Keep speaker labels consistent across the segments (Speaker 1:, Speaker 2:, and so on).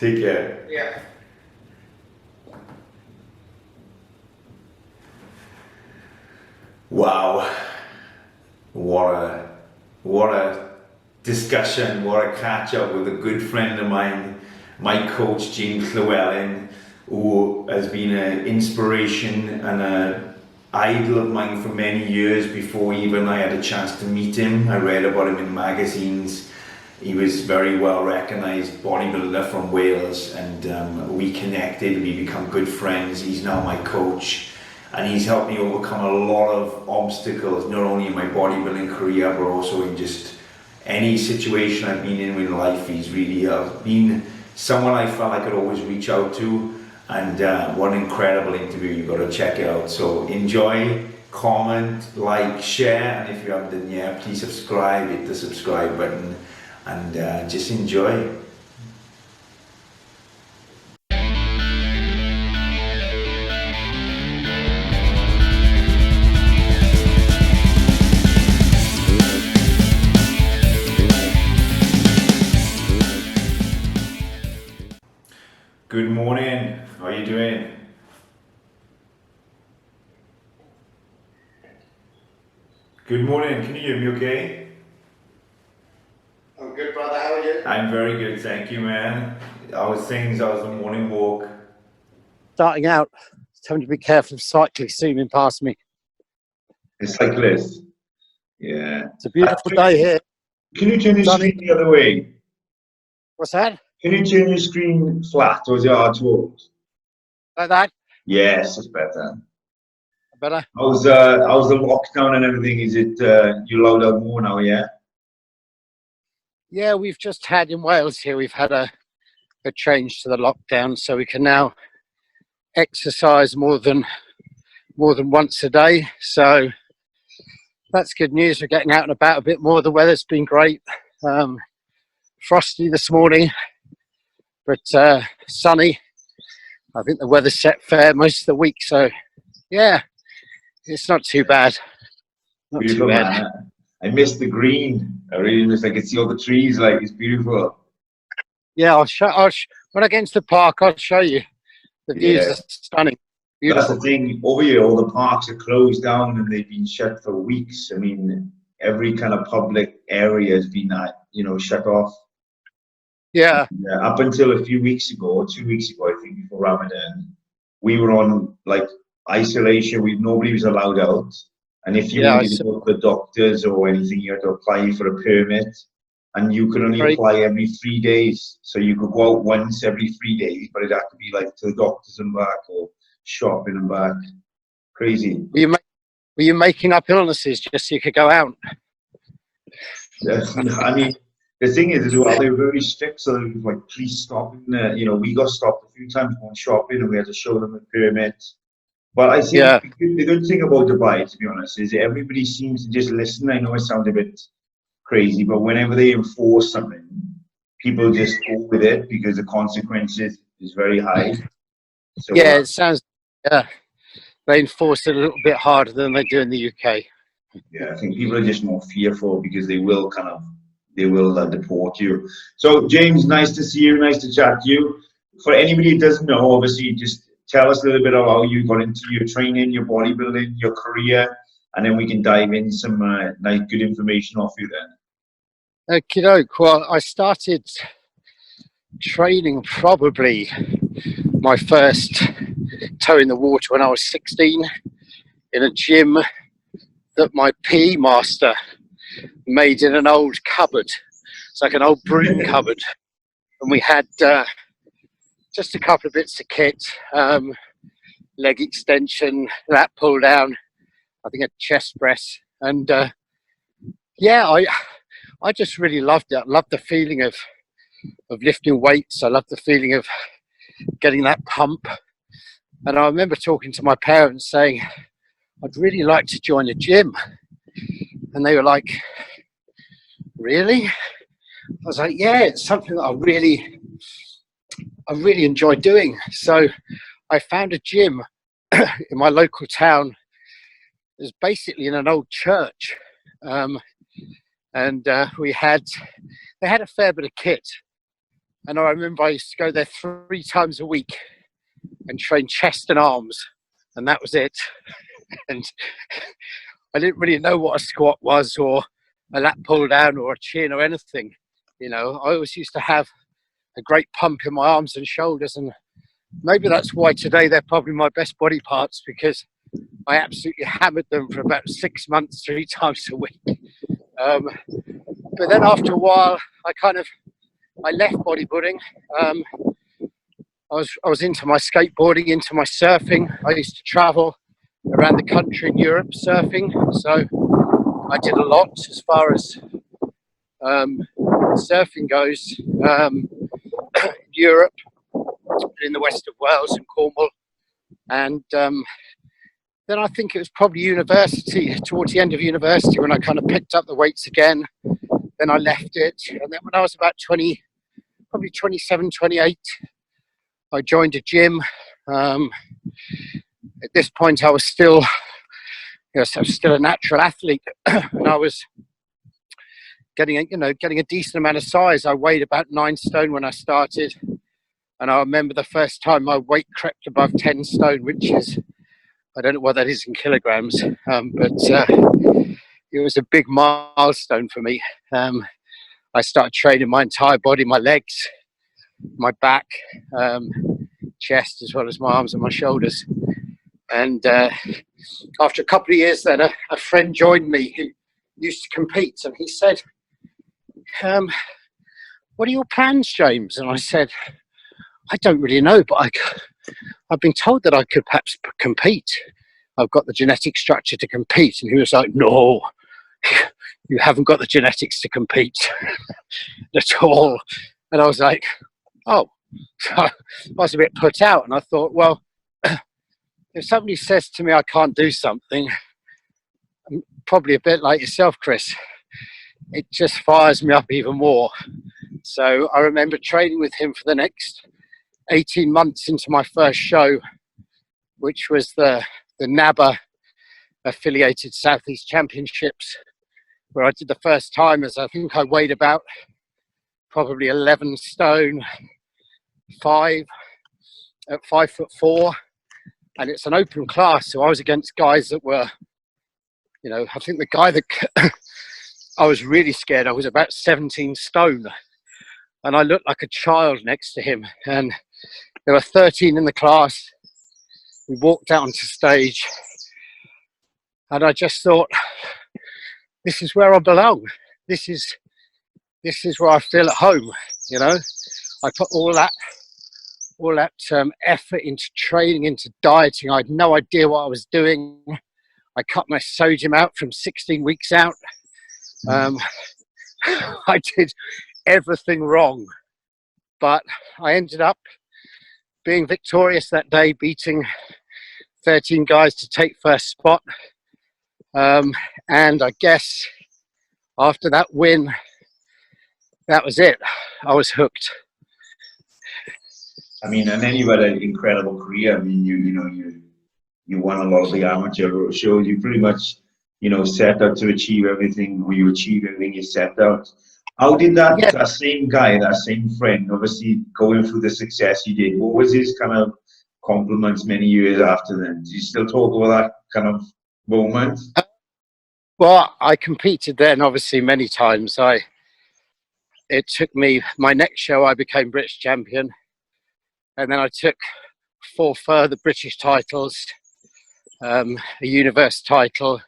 Speaker 1: Take care.
Speaker 2: Yeah.
Speaker 1: Wow. What a discussion, what a catch up with a good friend of mine, my coach James Llewellin, who has been an inspiration and an idol of mine for many years before even I had a chance to meet him. I read about him in magazines. He was very well recognized bodybuilder from Wales, and we connected, we become good friends. He's now my coach, and he's helped me overcome a lot of obstacles, not only in my bodybuilding career, but also in just any situation I've been in life. He's really been someone I felt I could always reach out to, and what an incredible interview. You've got to check it out. So enjoy, comment, like, share, and if you haven't done yet, please subscribe, hit the subscribe button, and just enjoy. Good morning, how are you doing? Good morning, can you hear me okay?
Speaker 2: I'm good, brother. How are you?
Speaker 1: I'm very good, thank you, man. How was things? How was the morning walk?
Speaker 3: Starting out, having to be careful of cyclists zooming past me.
Speaker 1: A cyclist? Yeah.
Speaker 3: It's a beautiful day here.
Speaker 1: Can you turn your
Speaker 3: Sunny.
Speaker 1: screen the other way?
Speaker 3: What's that?
Speaker 1: Can you turn your screen flat, or is it hard to hold?
Speaker 3: Like that?
Speaker 1: Yes, it's better.
Speaker 3: Better?
Speaker 1: How's the lockdown and everything? Is it you allowed out more now, yeah?
Speaker 3: Yeah, we've just had in Wales here, we've had a change to the lockdown, so we can now exercise more than once a day. So that's good news. We're getting out and about a bit more. The weather's been great. Frosty this morning, but sunny. I think the weather's set fair most of the week, so yeah, it's not too bad. Not
Speaker 1: Beautiful,
Speaker 3: too bad.
Speaker 1: man. I miss the green. I really miss. I can see all the trees. Like, it's beautiful.
Speaker 3: Yeah, when I get into the park, I'll show you. The views
Speaker 1: Yeah.
Speaker 3: are stunning.
Speaker 1: That's
Speaker 3: Beautiful.
Speaker 1: the thing. Over here, all the parks are closed down and they've been shut for weeks. I mean, every kind of public area has been, shut off.
Speaker 3: Yeah.
Speaker 1: Up until a few weeks ago, or 2 weeks ago, I think, before Ramadan, we were on like isolation. Nobody was allowed out, and if you wanted to go to the doctors or anything, you had to apply for a permit, and you could only apply every 3 days. So you could go out once every 3 days, but it had to be like to the doctors and back, or shopping and back. Crazy.
Speaker 3: Were you making up illnesses just so you could go out?
Speaker 1: I mean, the thing is, as well, they were very strict, so they were like, please stop. We got stopped a few times going shopping, and we had to show them a permit. But I think the good thing about Dubai, to be honest, is everybody seems to just listen. I know it sounds a bit crazy, but whenever they enforce something, people just go with it because the consequences is very high. So,
Speaker 3: yeah, it sounds. They enforce it a little bit harder than they do in the UK.
Speaker 1: Yeah, I think people are just more fearful because they will deport you. So, James, nice to see you. Nice to chat to you. For anybody who doesn't know, obviously, just tell us a little bit about how you got into your training, your bodybuilding, your career, and then we can dive in some nice, good information off you then.
Speaker 3: Okie doke. Well, I started training probably my first toe in the water when I was 16 in a gym that my PE master made in an old cupboard. It's like an old broom cupboard, and we had just a couple of bits of kit, leg extension, lat pull down, I think a chest press, and I just really loved it. I loved the feeling of lifting weights. I loved the feeling of getting that pump. And I remember talking to my parents saying, I'd really like to join a gym. And they were like, really? I was like, yeah, it's something that I really enjoy doing. So I found a gym in my local town. It was basically in an old church. And they had a fair bit of kit. And I remember I used to go there 3 times a week and train chest and arms, and that was it. And I didn't really know what a squat was, or a lat pull down, or a chin, or anything. You know, I always used to have a great pump in my arms and shoulders, and maybe that's why today they're probably my best body parts, because I absolutely hammered them for about 6 months, 3 times a week. But then after a while, I left bodybuilding. I was into my skateboarding, into my surfing. I used to travel around the country in Europe surfing, so I did a lot as far as surfing goes. Europe, in the west of Wales and Cornwall, and then I think it was probably university, towards the end of university, when I kind of picked up the weights again. Then I left it, and then when I was about 20, probably 27, 28, I joined a gym. At this point, I was still, I was still a natural athlete, and I was getting a decent amount of size. I weighed about 9 stone when I started, and I remember the first time my weight crept above 10 stone, which is, I don't know what that is in kilograms, but it was a big milestone for me. I started training my entire body, my legs, my back, chest, as well as my arms and my shoulders. And after a couple of years then, a friend joined me who used to compete, and he said, what are your plans, James? And I said, I don't really know, but I've been told that I could perhaps compete. I've got the genetic structure to compete. And he was like, no, you haven't got the genetics to compete at all. And I was like, oh. So I was a bit put out, and I thought, well, if somebody says to me I can't do something, I'm probably a bit like yourself, Chris, it just fires me up even more. So I remember training with him for the next 18 months into my first show, which was the NABA affiliated Southeast Championships, where I did the first timers. I think I weighed about probably 11 stone 5 at 5'4", and it's an open class, so I was against guys that were, I think the guy that I was really scared of was about 17 stone, and I looked like a child next to him. And there were 13 in the class. We walked out onto stage, and I just thought, this is where I belong. This is where I feel at home. I put all that effort into training, into dieting. I had no idea what I was doing. I cut my sodium out from 16 weeks out. I did everything wrong, but I ended up being victorious that day, beating 13 guys to take first spot. And I guess after that win, that was it. I was hooked.
Speaker 1: I mean, and then you had an incredible career. I mean, you won a lot of the amateur shows. You pretty much, set out to achieve everything, or you achieved everything you set out. How did that same guy, that same friend, obviously going through the success you did, what was his kind of compliments many years after then? Do you still talk about that kind of moment?
Speaker 3: Well, I competed then, obviously, many times. It took me, my next show, I became British champion. And then I took 4 further British titles, a universe title,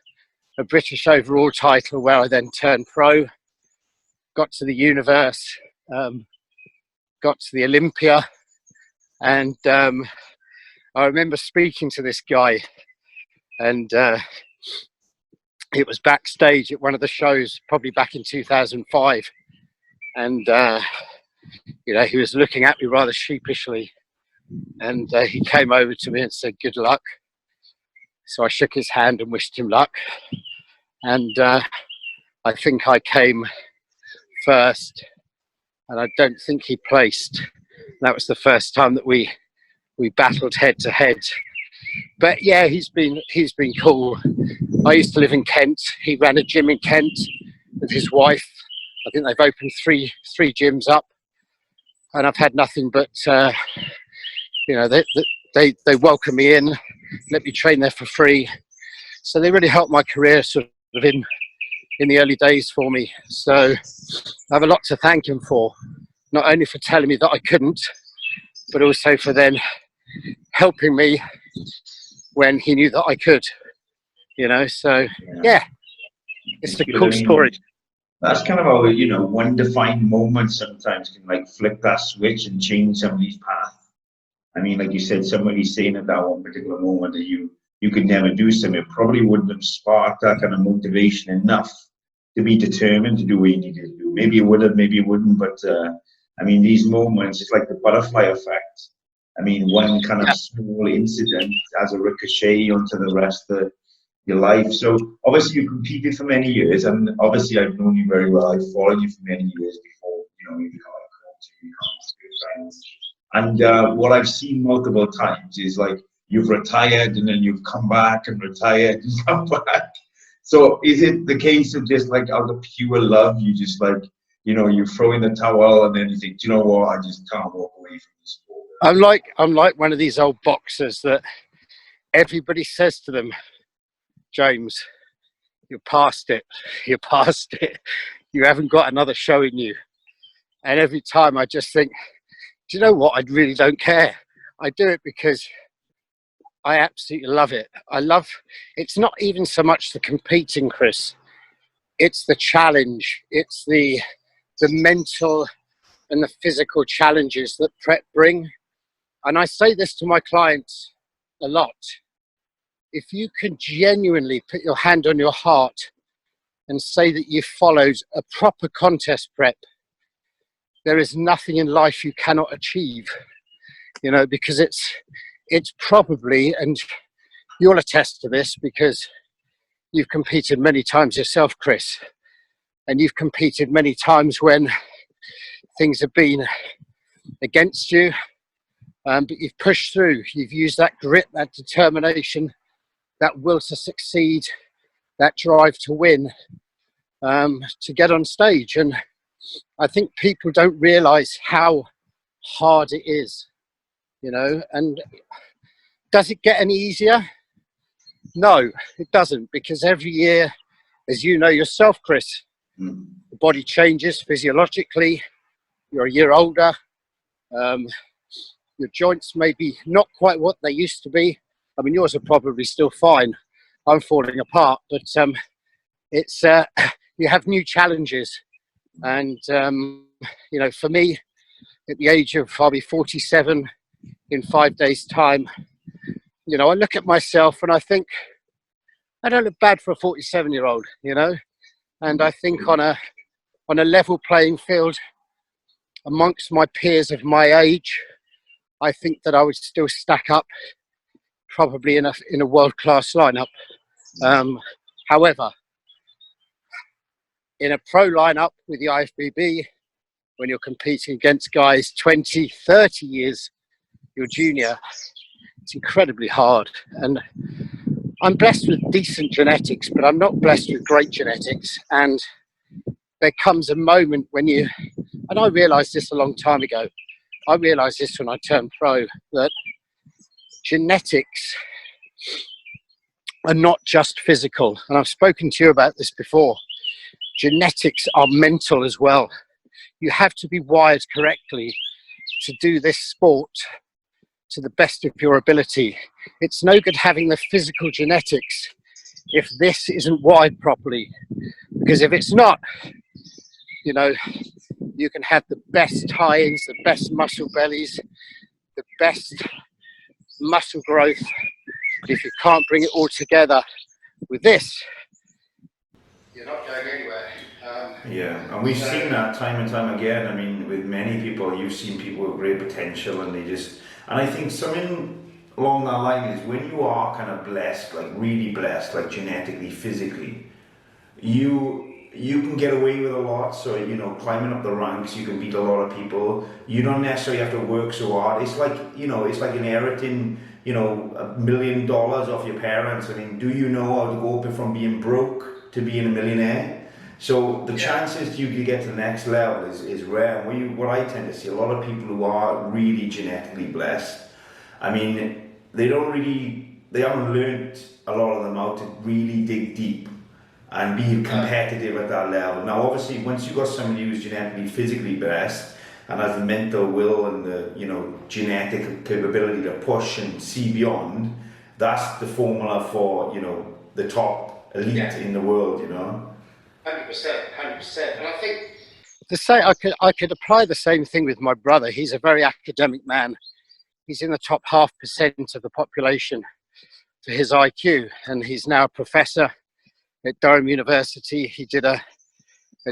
Speaker 3: a British overall title, where I then turned pro, got to the universe, got to the Olympia. And I remember speaking to this guy, and it was backstage at one of the shows, probably back in 2005. And, he was looking at me rather sheepishly. And he came over to me and said, good luck. So I shook his hand and wished him luck. And I think I came first, and I don't think he placed. That was the first time that we battled head to head. But yeah, he's been cool. I used to live in Kent. He ran a gym in Kent with his wife. I think they've opened three gyms up. and I've had nothing but you know, they welcome me in, let me train there for free. So they really helped my career sort of in the early days for me. So I have a lot to thank him for, not only for telling me that I couldn't, but also for then helping me when he knew that I could, you know. So yeah, it's a cool story.
Speaker 1: That's kind of how, you know, one defined moment sometimes can like flick that switch and change somebody's path. I mean, like you said, somebody saying at that one particular moment that you could never do something, it probably wouldn't have sparked that kind of motivation enough to be determined to do what you needed to do. Maybe it would have, maybe it wouldn't, but I mean, these moments, it's like the butterfly effect. I mean, one kind of small incident has a ricochet onto the rest of your life. So obviously you competed for many years, and obviously I've known you very well. I've followed you for many years before, you know, you become a coach, you become good friends. And what I've seen multiple times is like you've retired and then you've come back and retired and come back. So is it the case of just like out of pure love, you just like, you know, you throw in the towel and then you think, do you know what, I just can't walk away from this sport?
Speaker 3: I'm like one of these old boxers that everybody says to them, James, you're past it, you're past it, you haven't got another show in you. And every time I just think, do you know what, I really don't care. I do it because I absolutely love it. It's not even so much the competing, Chris, it's the challenge, it's the mental and the physical challenges that prep bring. And I say this to my clients a lot. If you can genuinely put your hand on your heart and say that you've followed a proper contest prep, there is nothing in life you cannot achieve, you know, because it's probably, and you'll attest to this because you've competed many times yourself, Chris, and you've competed many times when things have been against you, but you've pushed through, you've used that grit, that determination, that will to succeed, that drive to win, to get on stage. And I think people don't realize how hard it is, you know. And does it get any easier? No, it doesn't, because every year, as you know yourself, Chris, the body changes physiologically, you're a year older, your joints may be not quite what they used to be. I mean, yours are probably still fine. I'm falling apart, but it's you have new challenges. And you know, for me, at the age of, I'll be 47 in 5 days' time, you know, I look at myself and I think I don't look bad for a 47-year-old, you know. And I think on a level playing field amongst my peers of my age, I think that I would still stack up probably in a world-class lineup. However, in a pro lineup with the IFBB, when you're competing against guys 20, 30 years your junior, it's incredibly hard. And I'm blessed with decent genetics, but I'm not blessed with great genetics. And there comes a moment when you, and I realized this a long time ago, I realized this when I turned pro, that genetics are not just physical. And I've spoken to you about this before. Genetics are mental as well. You have to be wired correctly to do this sport to the best of your ability. It's no good having the physical genetics if this isn't wired properly. Because if it's not, you know, you can have the best tie-ins, the best muscle bellies, the best muscle growth. But if you can't bring it all together with this, you're not going anywhere.
Speaker 1: Yeah, and we've seen that time and time again. I mean, with many people, you've seen people with great potential, and and I think something along that line is when you are kind of blessed, like really blessed, like genetically, physically, you can get away with a lot. So, you know, climbing up the ranks, you can beat a lot of people. You don't necessarily have to work so hard. It's like, you know, it's like inheriting, you know, $1 million off your parents. I mean, do you know how to go from being broke to being a millionaire? So the chances you can get to the next level is rare. And what I tend to see, a lot of people who are really genetically blessed, I mean, they haven't learned, a lot of them, how to really dig deep and be competitive at that level. Now, obviously, once you've got somebody who's genetically, physically blessed and has the mental will and the genetic capability to push and see beyond, that's the formula for the top elite in the world.
Speaker 3: 100%. And I think I could apply the same thing with my brother. He's a very academic man. He's in the top 0.5% of the population for his IQ, and he's now a professor at Durham University. He did a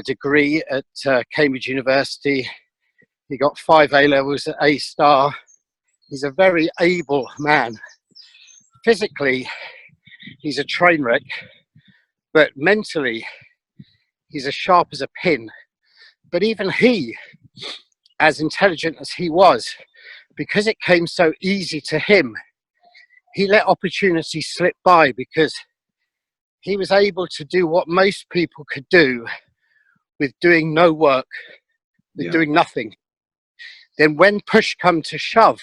Speaker 3: degree at Cambridge University. He got 5 A-levels at A-star. He's a very able man. Physically, he's a train wreck, but mentally, he's as sharp as a pin. But even he, as intelligent as he was, because it came so easy to him, he let opportunity slip by because he was able to do what most people could do with doing no work, with doing nothing. Then when push come to shove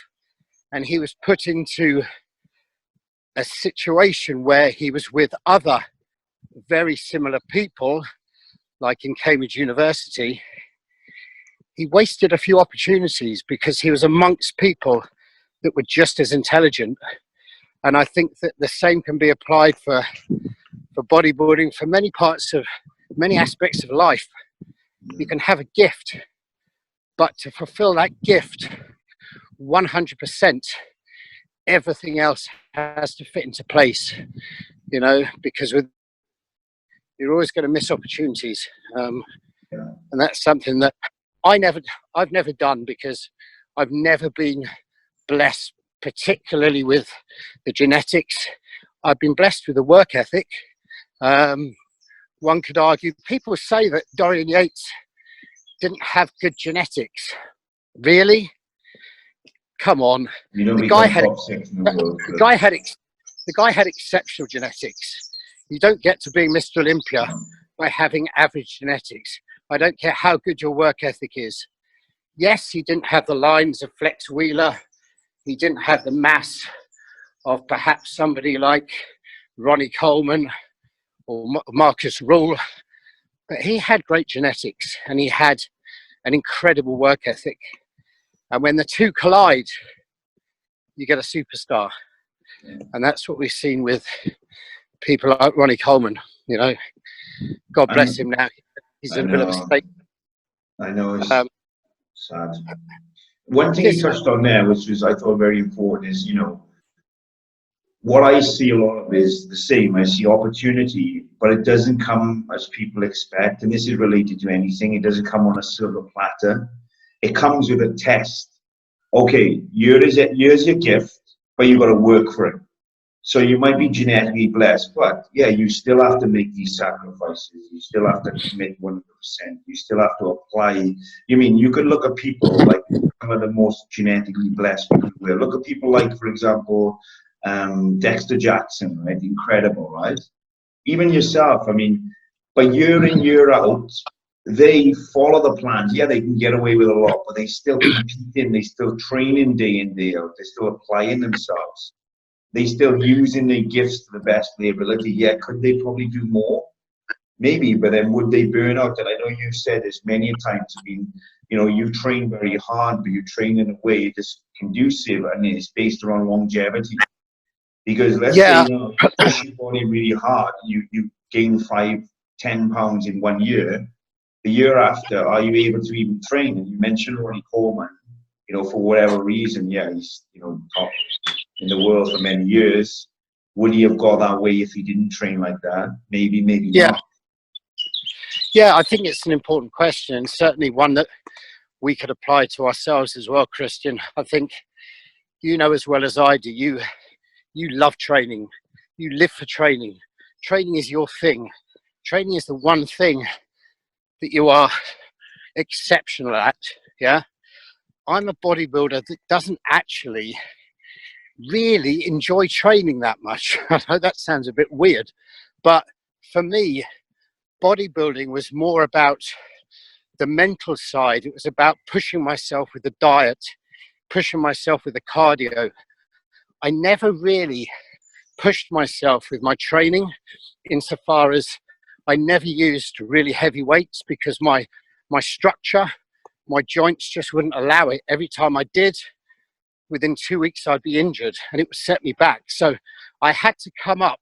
Speaker 3: and he was put into a situation where he was with other very similar people, like in Cambridge University, he wasted a few opportunities because he was amongst people that were just as intelligent. And I think that the same can be applied for bodybuilding, for many aspects of life. You can have a gift, but to fulfill that gift 100%, everything else has to fit into place, because you're always going to miss opportunities. And that's something that I've never done because I've never been blessed particularly with the genetics. I've been blessed with the work ethic. One could argue, people say that Dorian Yates didn't have good genetics. Really? Come on. The guy had exceptional genetics. You don't get to being Mr. Olympia by having average genetics. I don't care how good your work ethic is. Yes, he didn't have the lines of Flex Wheeler. He didn't have the mass of perhaps somebody like Ronnie Coleman or Marcus Rule, but he had great genetics and he had an incredible work ethic. And when the two collide, you get a superstar. And that's what we've seen with people like Ronnie Coleman. God bless him now. He's in a bit of a state.
Speaker 1: I know, it's sad. One thing you touched on there, which was I thought very important, is what I see a lot of is the same. I see opportunity, but it doesn't come as people expect. And this is related to anything. It doesn't come on a silver platter. It comes with a test. Okay, here's your gift, but you've got to work for it. So you might be genetically blessed, but yeah, you still have to make these sacrifices. You still have to commit 100%. You still have to apply. You could look at people like some of the most genetically blessed people. Look at people like, for example, Dexter Jackson, right? Incredible, right? Even yourself, but year in, year out, they follow the plans. Yeah, they can get away with a lot, but they still competing. They still training day in, day out. They're still applying themselves. They still using their gifts to the best of their ability. Yeah, could they probably do more? Maybe, but then would they burn out? And I know you've said this many times. You train very hard, but you train in a way that's conducive and it's based around longevity. Because let's say you push your body really hard, you gain 5-10 pounds in 1 year. The year after, are you able to even train? And you mentioned Ronnie Coleman, for whatever reason, he's top in the world for many years. Would he have got that way if he didn't train like that? Maybe not.
Speaker 3: Yeah, I think it's an important question, and certainly one that we could apply to ourselves as well, Christian. I think as well as I do, you love training. You live for training. Training is your thing. Training is the one thing that you are exceptional at. Yeah, I'm a bodybuilder that doesn't actually really enjoy training that much. I know that sounds a bit weird, but for me, bodybuilding was more about the mental side. It was about pushing myself with the diet, pushing myself with the cardio. I never really pushed myself with my training, insofar as I never used really heavy weights, because my structure, my joints just wouldn't allow it. Every time I did, within 2 weeks I'd be injured, and it would set me back. So I had to come up,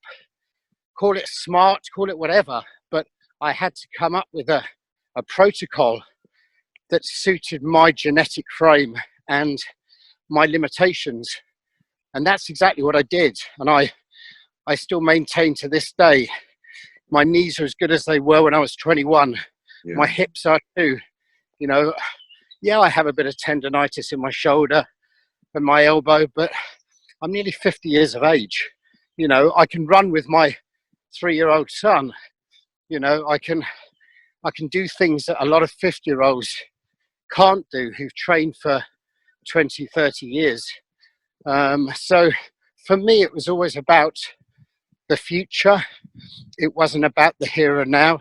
Speaker 3: call it smart, call it whatever, but I had to come up with a protocol that suited my genetic frame and my limitations. And that's exactly what I did. And I still maintain to this day, my knees are as good as they were when I was 21. Yeah. My hips are too. You know, yeah, I have a bit of tendonitis in my shoulder and my elbow, but I'm nearly 50 years of age. You know, I can run with my 3-year-old son. You know, I can do things that a lot of 50-year-olds can't do, who've trained for 20, 30 years. So for me, it was always about the future. It wasn't about the here and now.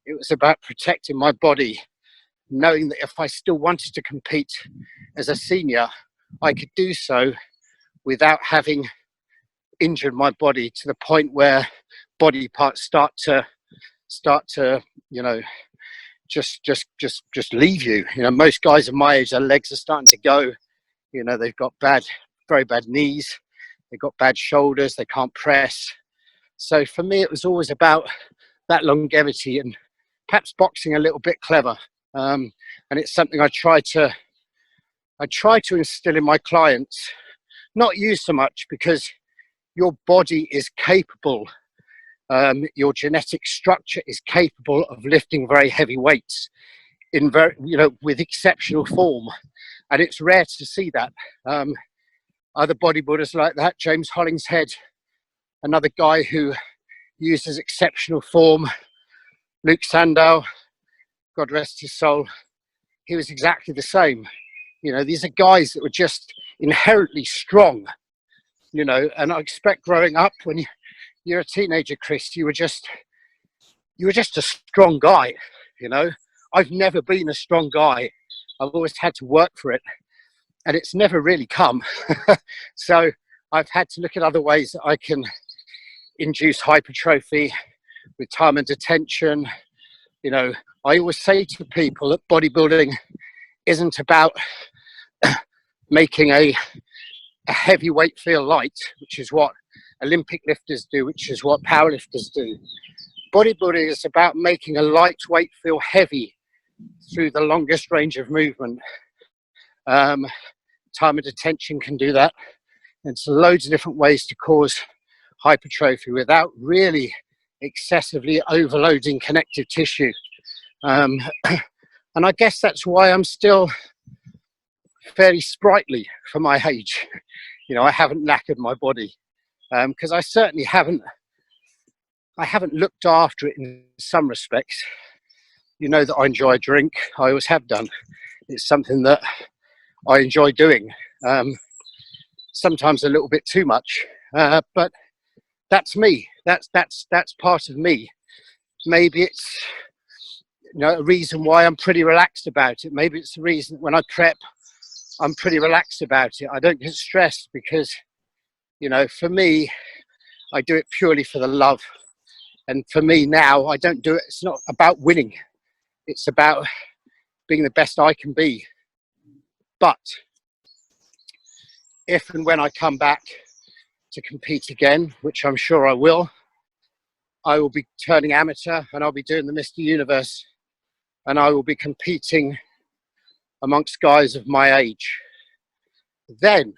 Speaker 3: It was about protecting my body, knowing that if I still wanted to compete as a senior, I could do so without having injured my body to the point where body parts start to, you know, just leave you. You know, most guys of my age, their legs are starting to go. You know, they've got very bad knees. They've got bad shoulders. They can't press. So for me, it was always about that longevity, and perhaps boxing a little bit clever. And it's something I try to instill in my clients, not you so much, because your body is capable, your genetic structure is capable of lifting very heavy weights in with exceptional form. And it's rare to see that. Other bodybuilders like that, James Hollingshead, another guy who uses exceptional form, Luke Sandow, God rest his soul, he was exactly the same. You know, these are guys that were just inherently strong, you know, and I expect growing up, when you're a teenager, Chris, you were just a strong guy, you know. I've never been a strong guy. I've always had to work for it, and it's never really come. So I've had to look at other ways that I can induce hypertrophy with time and attention. You know, I always say to people that bodybuilding isn't about making a heavyweight feel light, which is what Olympic lifters do, which is what powerlifters do. Bodybuilding is about making a lightweight feel heavy through the longest range of movement. Time and attention can do that. There's loads of different ways to cause hypertrophy without really excessively overloading connective tissue. And I guess that's why I'm still fairly sprightly for my age. You know, I haven't knackered my body, because I certainly haven't looked after it in some respects. You know that I enjoy a drink. I always have done. It's something that I enjoy doing. Sometimes a little bit too much, but that's me. That's part of me. Maybe it's, you know, a reason why I'm pretty relaxed about it. Maybe it's the reason when I prep, I'm pretty relaxed about it. I don't get stressed because, you know, for me, I do it purely for the love. And for me now, I don't do it. It's not about winning. It's about being the best I can be. But if and when I come back to compete again, which I'm sure I will be turning amateur, and I'll be doing the Mr. Universe, and I will be competing amongst guys of my age. Then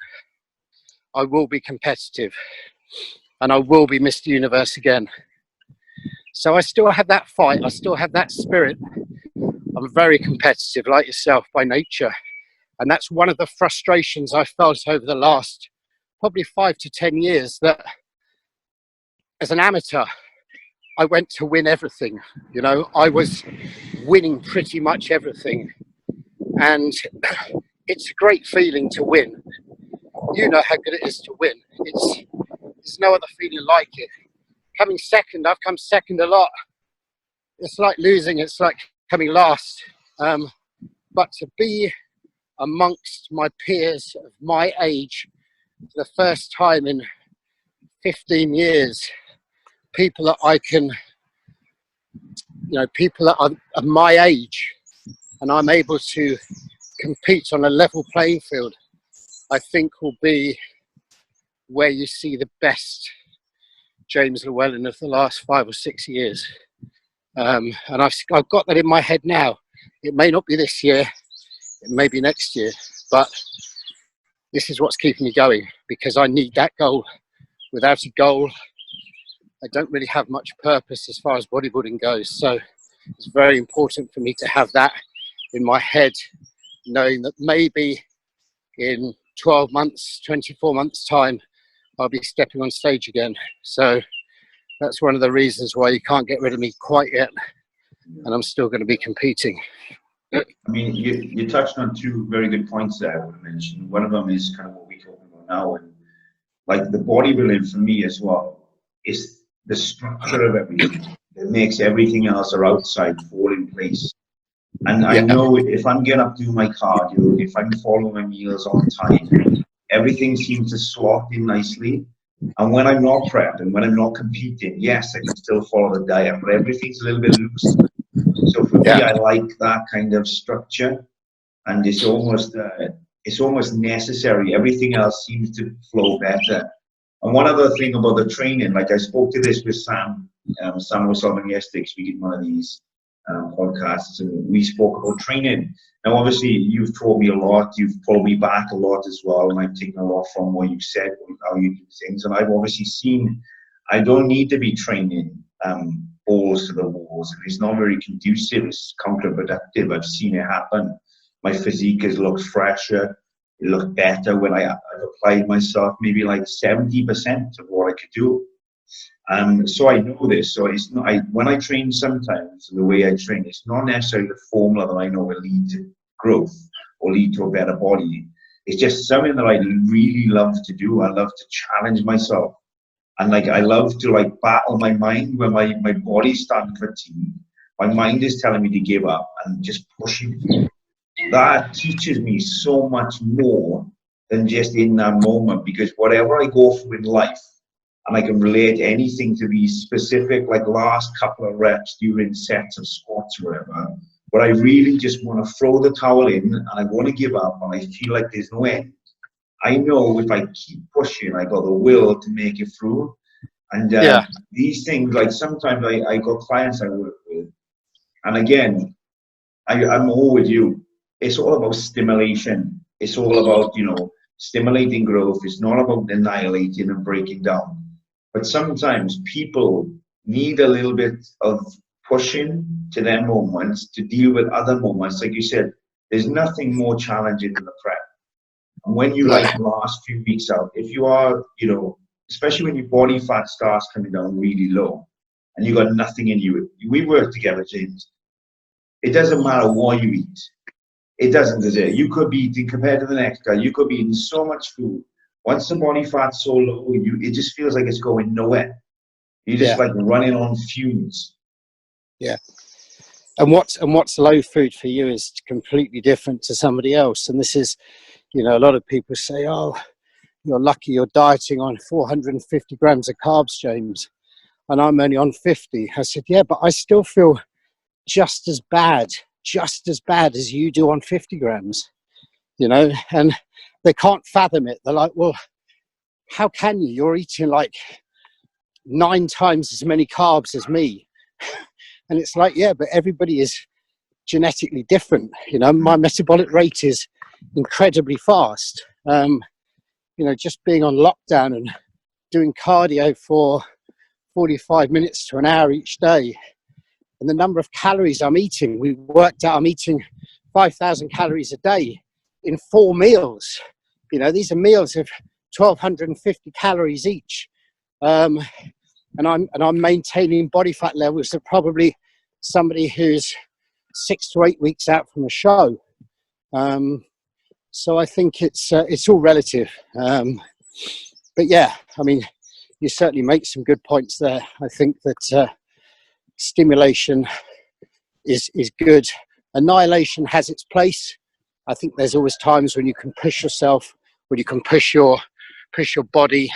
Speaker 3: I will be competitive, and I will be Mr. Universe again. So I still have that fight. I still have that spirit. I'm very competitive, like yourself, by nature. And that's one of the frustrations I felt over the last probably 5 to 10 years, that as an amateur, I went to win everything. You know, I was winning pretty much everything. And it's a great feeling to win. You know how good it is to win. There's no other feeling like it. Coming second, I've come second a lot. it's like losing, it's like coming last. But to be amongst my peers of my age for the first time in 15 years, people that I can, people that are my age, and I'm able to compete on a level playing field, I think will be where you see the best James Llewellin of the last 5 or 6 years. And I've got that in my head now. It may not be this year, it may be next year, but this is what's keeping me going, because I need that goal. Without a goal, I don't really have much purpose as far as bodybuilding goes. So it's very important for me to have that in my head, knowing that maybe in 12 months, 24 months time, I'll be stepping on stage again. So that's one of the reasons why you can't get rid of me quite yet, and I'm still going to be competing.
Speaker 1: I mean, you touched on two very good points there I want to mention. One of them is kind of what we're talking about now, and like the bodybuilding for me as well is the structure of everything that makes everything else or outside fall in place. And I know if I'm getting up doing my cardio, if I'm following my meals on time, everything seems to slot in nicely. And when I'm not prepped and when I'm not competing, yes, I can still follow the diet, but everything's a little bit loose. So for me, I like that kind of structure, and it's almost necessary. Everything else seems to flow better. And one other thing about the training, like I spoke to this with Sam. Sam was on yesterday, we did one of these podcasts, and we spoke about training. Now, obviously, you've taught me a lot. You've pulled me back a lot as well, and I've taken a lot from what you've said, how you do things. And I've obviously seen I don't need to be training balls to the walls. If it's not very conducive, it's counterproductive. I've seen it happen. My physique has looked fresher. It looked better when I've applied myself maybe like 70% of what I could do. So I know this. So it's not, when I train sometimes, the way I train, it's not necessarily the formula that I know will lead to growth or lead to a better body. It's just something that I really love to do. I love to challenge myself. And like, I love to like battle my mind when my body's starting to fatigue. My mind is telling me to give up and just pushing through. That teaches me so much more than just in that moment, because whatever I go through in life, and I can relate anything to these specific, like last couple of reps during sets of squats or whatever, but I really just want to throw the towel in and I want to give up and I feel like there's no end. I know if I keep pushing, I got the will to make it through. And these things, like sometimes I got clients I work with, and again, I'm all with you. It's all about stimulation. It's all about, stimulating growth. It's not about annihilating and breaking down. But sometimes people need a little bit of pushing to their moments to deal with other moments. Like you said, there's nothing more challenging than the prep. And when you like last few weeks out, if you are, especially when your body fat starts coming down really low and you got nothing in you, we work together, James. It doesn't matter what you eat. It doesn't, does it? You could be eating, compared to the next guy, you could be eating so much food. Once the body fat's so low, it just feels like it's going nowhere. You're just like running on fumes.
Speaker 3: Yeah. And what's low food for you is completely different to somebody else. And this is, a lot of people say, oh, you're lucky you're dieting on 450 grams of carbs, James. And I'm only on 50. I said, yeah, but I still feel just as bad as you do on 50 grams, and they can't fathom it. They're like, well, how can you? You're eating like 9 times as many carbs as me. And it's like, yeah, but everybody is genetically different. My metabolic rate is incredibly fast. Just being on lockdown and doing cardio for 45 minutes to an hour each day, and the number of calories I'm eating, we worked out I'm eating 5,000 calories a day in 4 meals. These are meals of 1,250 calories each. And I'm maintaining body fat levels of probably somebody who's 6 to 8 weeks out from a show. So I think it's all relative. But yeah, I mean, you certainly make some good points there. I think that stimulation is good. Annihilation has its place. I think there's always times when you can push yourself, when you can push your body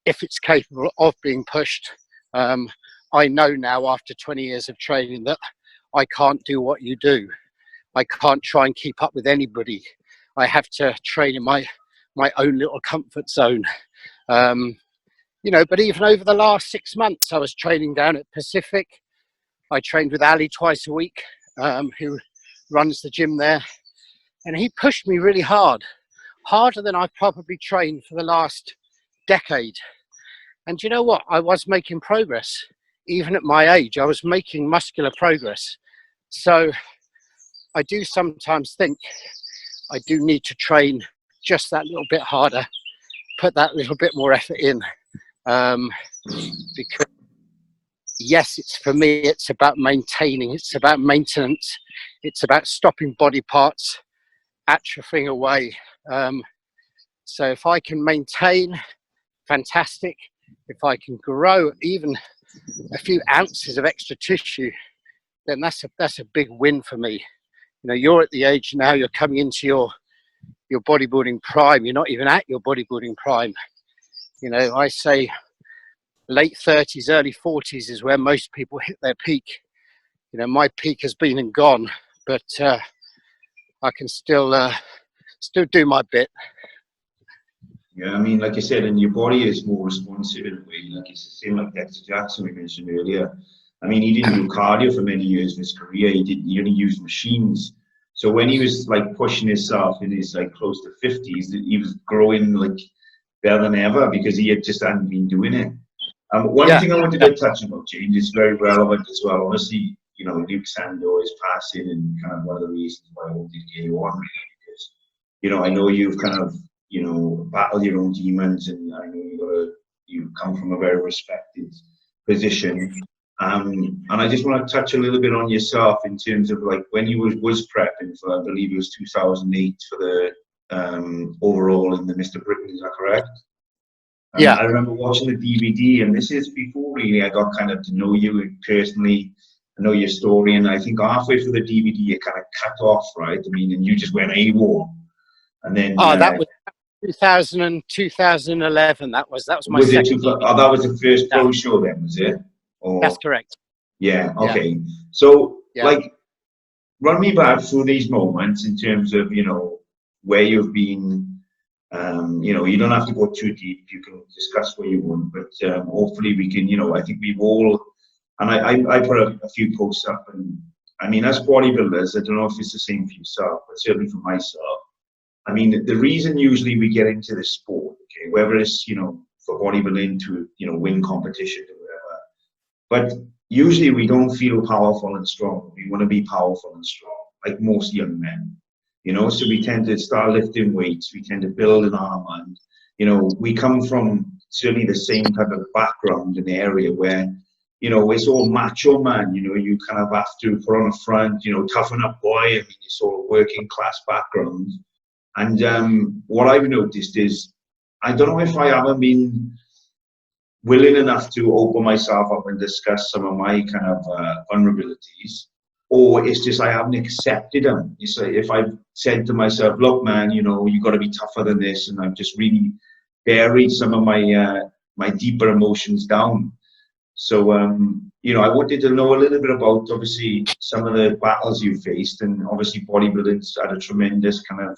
Speaker 3: if it's capable of being pushed. I know now after 20 years of training that I can't do what you do. I can't try and keep up with anybody. I have to train in my own little comfort zone. You know, but even over the last 6 months, I was training down at Pacific. I trained with Ali twice a week, who runs the gym there. And he pushed me really hard, harder than I've probably trained for the last decade. And you know what? I was making progress. Even at my age, I was making muscular progress. So I do sometimes think I do need to train just that little bit harder, put that little bit more effort in. Because yes, it's for me, it's about maintaining, it's about maintenance, it's about stopping body parts atrophying away. So if I can maintain, fantastic. If I can grow even a few ounces of extra tissue, then that's a big win for me. You know, you're at the age now, you're coming into your bodybuilding prime. You're not even at your bodybuilding prime. You know, I say late 30s, early 40s is where most people hit their peak. You know, my peak has been and gone, but I can still do my bit.
Speaker 1: Yeah, I mean, like you said, and your body is more responsive in a way. Like it's the same like Dexter Jackson we mentioned earlier. I mean, he didn't do cardio for many years in his career. He only used machines. So when he was like pushing himself in his like close to 50s, he was growing like better than ever because he just hadn't been doing it. One thing I wanted to touch about, James, is very relevant as well. Obviously, you know, Luke Sando is passing, and kind of one of the reasons why I wanted to get you on, really, because, you know, I know you've kind of, you know, battled your own demons, and I know you come from a very respected position. And I just want to touch a little bit on yourself in terms of like when you was prepping for, I believe it was 2008 for the overall in the Mr. Britain, is that correct?
Speaker 3: Yeah.
Speaker 1: I remember watching the DVD, and this is before really I got kind of to know you personally, I know your story, and I think halfway through the DVD you kind of cut off, right? I mean, and you just went AWOL, and then
Speaker 3: that was 2000 and 2011. That was my
Speaker 1: was it
Speaker 3: second DVD.
Speaker 1: oh, that was the first pro show then, was it? Or,
Speaker 3: that's correct.
Speaker 1: Yeah. Okay. Yeah. So,
Speaker 3: yeah.
Speaker 1: Like, run me back through these moments in terms of, you know, where you've been. You know, you don't have to go too deep. You can discuss where you want, but hopefully we can, you know, I think we've all, and I put a few posts up, and I mean, as bodybuilders, I don't know if it's the same for yourself, but certainly for myself, I mean, the reason usually we get into this sport, okay, whether it's, you know, for bodybuilding to, you know, win competitions or whatever, but usually we don't feel powerful and strong. We want to be powerful and strong, like most young men. You know, so we tend to start lifting weights, we tend to build an arm, and, you know, we come from certainly the same type of background and area where, you know, it's all macho man, you know, you kind of have to put on a front, you know, toughen up boy, I mean, it's all working class background. And what I've noticed is, I don't know if I haven't been willing enough to open myself up and discuss some of my kind of vulnerabilities, or it's just I haven't accepted them. It's like if I've said to myself, look, man, you know, you got to be tougher than this, and I've just really buried some of my my deeper emotions down. So, you know, I wanted to know a little bit about, obviously, some of the battles you faced, and obviously bodybuilding's had a tremendous kind of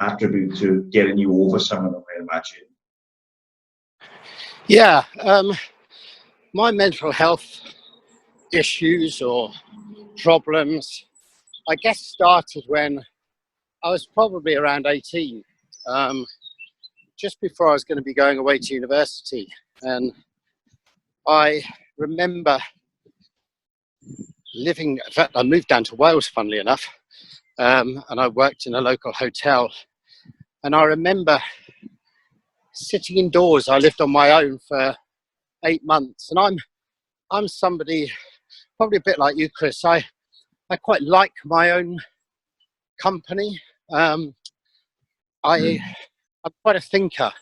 Speaker 1: attribute to getting you over some of them, I imagine.
Speaker 3: Yeah, my mental health issues or problems, I guess, started when I was probably around 18, just before I was going to be going away to university. And I remember living, in fact, I moved down to Wales, funnily enough, and I worked in a local hotel. And I remember sitting indoors. I lived on my own for 8 months, and I'm somebody probably a bit like you, Chris. I quite like my own company. I'm quite a thinker,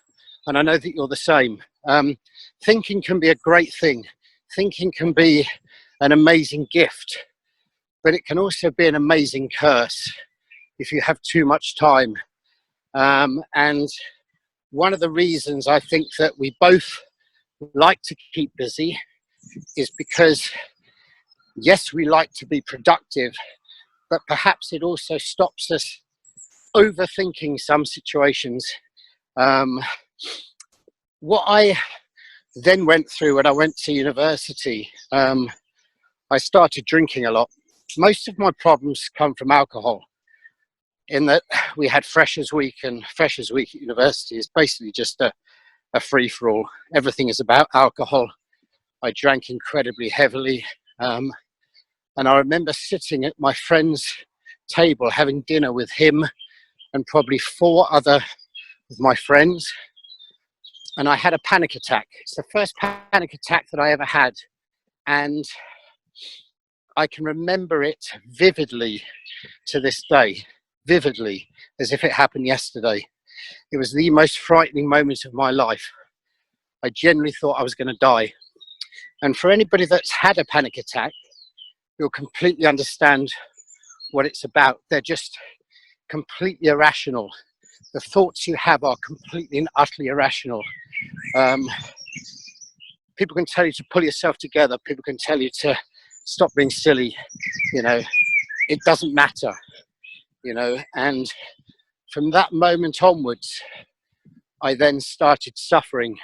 Speaker 3: and I know that you're the same. Thinking can be a great thing. Thinking can be an amazing gift, but it can also be an amazing curse if you have too much time. And one of the reasons I think that we both like to keep busy is because, yes, we like to be productive, but perhaps it also stops us overthinking some situations. What I then went through when I went to university, I started drinking a lot. Most of my problems come from alcohol, in that we had Freshers Week, and Freshers Week at university is basically just a free-for-all. Everything is about alcohol. I drank incredibly heavily. And I remember sitting at my friend's table having dinner with him and probably 4 other of my friends. And I had a panic attack. It's the first panic attack that I ever had. And I can remember it vividly to this day, vividly, as if it happened yesterday. It was the most frightening moment of my life. I genuinely thought I was going to die. And for anybody that's had a panic attack, you'll completely understand what it's about. They're just completely irrational. The thoughts you have are completely and utterly irrational. People can tell you to pull yourself together. People can tell you to stop being silly. You know, it doesn't matter. You know, and from that moment onwards, I then started suffering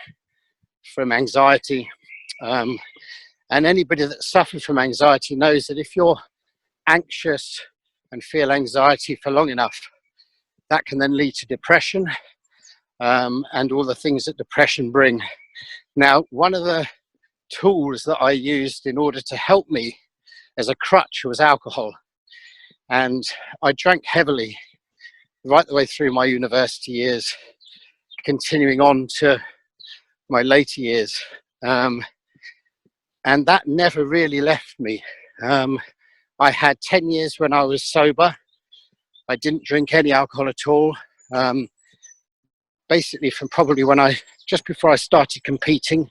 Speaker 3: from anxiety. And anybody that suffers from anxiety knows that if you're anxious and feel anxiety for long enough, that can then lead to depression, and all the things that depression bring. Now, one of the tools that I used in order to help me as a crutch was alcohol. And I drank heavily right the way through my university years, continuing on to my later years. And that never really left me. I had 10 years when I was sober. I didn't drink any alcohol at all. Basically from probably just before I started competing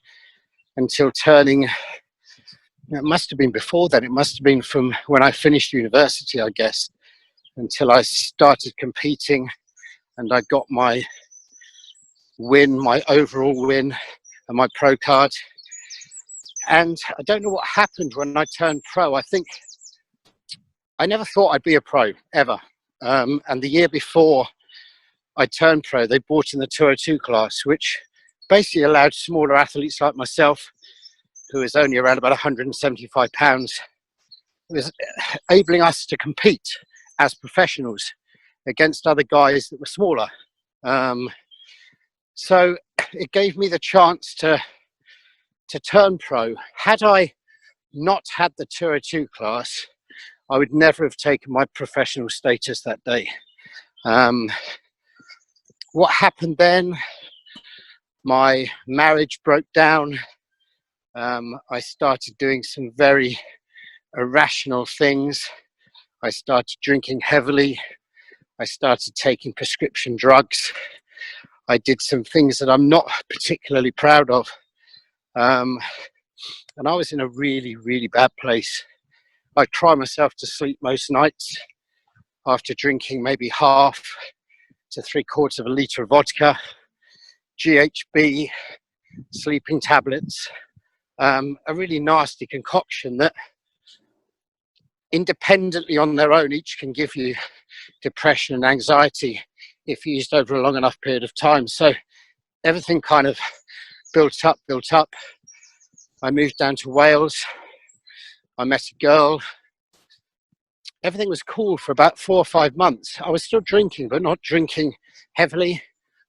Speaker 3: until turning, it must have been before then, it must have been from when I finished university, I guess, until I started competing and I got my win, my overall win and my pro card. And I don't know what happened when I turned pro. I think I never thought I'd be a pro, ever. And the year before I turned pro, they brought in the 202 class, which basically allowed smaller athletes like myself, who is only around about 175 pounds, it was enabling us to compete as professionals against other guys that were smaller. So it gave me the chance to turn pro. Had I not had the 202 class, I would never have taken my professional status that day. What happened then? My marriage broke down. I started doing some very irrational things. I started drinking heavily. I started taking prescription drugs. I did some things that I'm not particularly proud of. And I was in a really, really bad place. I cry myself to sleep most nights after drinking maybe half to 3/4 of a litre of vodka, GHB, sleeping tablets, a really nasty concoction that independently on their own each can give you depression and anxiety if used over a long enough period of time. So everything kind of built up. I moved down to Wales. I met a girl. Everything was cool for about 4 or 5 months. I was still drinking, but not drinking heavily,